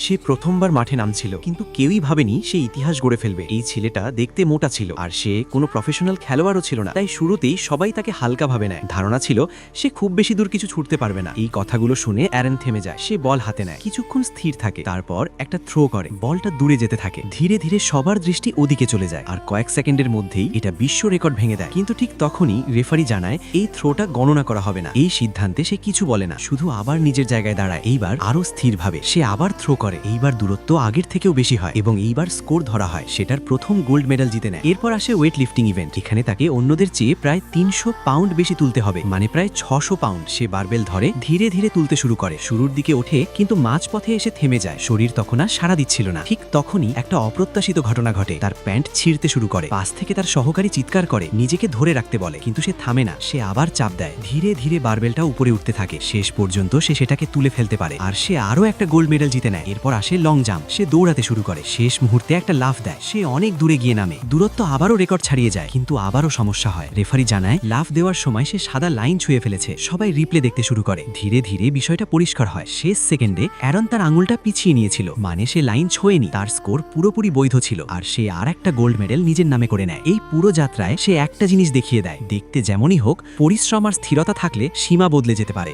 সে প্রথমবার মাঠে নামছিল, কিন্তু কেউই ভাবেনি সে ইতিহাস গড়ে ফেলবে। এই ছেলেটা দেখতে মোটা ছিল, আর সে কোনো প্রফেশনাল খেলোয়াড়ও ছিল না, তাই শুরুতেই সবাই তাকে হালকা ভাবে নেয়। ধারণা ছিল সে খুব বেশি দূর কিছু ছুটতে পারবে না। এই কথাগুলো শুনে অ্যারন থেমে যায়। সে বল হাতে নেয়, কিছুক্ষণ স্থির থাকে, তারপর একটা থ্রো করে। বলটা দূরে যেতে থাকে, ধীরে ধীরে সবার দৃষ্টি ওদিকে চলে যায়, আর কয়েক সেকেন্ডের মধ্যেই এটা বিশ্ব রেকর্ড ভেঙে দেয়। কিন্তু ঠিক তখনই রেফারি জানায় এই থ্রোটা গণনা করা হবে না। এই সিদ্ধান্তে সে কিছু বলে না, শুধু আবার নিজের জায়গায় দাঁড়ায়। এইবার আরো স্থিরভাবে সে আবার থ্রো করে। এইবার দূরত্ব আগের থেকেও বেশি হয় এবং এইবার স্কোর ধরা হয়। সেটার প্রথম গোল্ড মেডাল জিতে নেয়। এরপর আসে ওয়েট লিফটিং ইভেন্ট। এখানে তাকে অন্যদের চেয়ে প্রায় 300 পাউন্ড বেশি তুলতে হবে, মানে প্রায় 600 পাউন্ড। সে বারবেল ধরে ধীরে ধীরে তুলতে শুরু করে। শুরুর দিকে ওঠে, কিন্তু মাঝপথে এসে থেমে যায়। শরীর তখন আর সাড়া দিচ্ছিল না। ঠিক তখনই একটা অপ্রত্যাশিত ঘটনা ঘটে। তার প্যান্ট ছিঁড়তে শুরু করে। পাশ থেকে তার সহকারী চিৎকার করে, নিজেকে ধরে রাখতে বলে, কিন্তু সে থামে না। সে আবার চাপ দেয়। ধীরে ধীরে বারবেলটা উপরে উঠতে থাকে। শেষ পর্যন্ত সে সেটাকে তুলে ফেলতে পারে, আর সে আরো একটা গোল্ড মেডেল জিতে নেয়। এরপর আসে লং জাম্প। সে দৌড়াতে শুরু করে। শেষ মুহূর্তে একটা লাফ দেয়। সে অনেক দূরে গিয়ে নামে। দূরত্ব আবারও রেকর্ড ছাড়িয়ে যায়, কিন্তু আবারও সমস্যা হয়। রেফারি জানায় লাফ দেওয়ার সময় সে সাদা লাইন ছুঁয়ে ফেলেছে। সবাই রিপ্লে দেখতে শুরু করে। ধীরে ধীরে বিষয়টা পরিষ্কার হয়। শেষ সেকেন্ডে অ্যারন তার আঙুলটা পিছিয়ে নিয়েছিল, মানে সে লাইন ছোঁয়েনি। তার স্কোর পুরোপুরি বৈধ ছিল, আর সে আর একটা গোল্ড মেডেল নিজের নামে করে নেয়। এই পুরো যাত্রায় সে একটা জিনিস দেখিয়ে দেয়, দেখতে যেমনই হোক, পরিশ্রম আর স্থিরতা থাকলে সীমা বদলে যেতে পারে।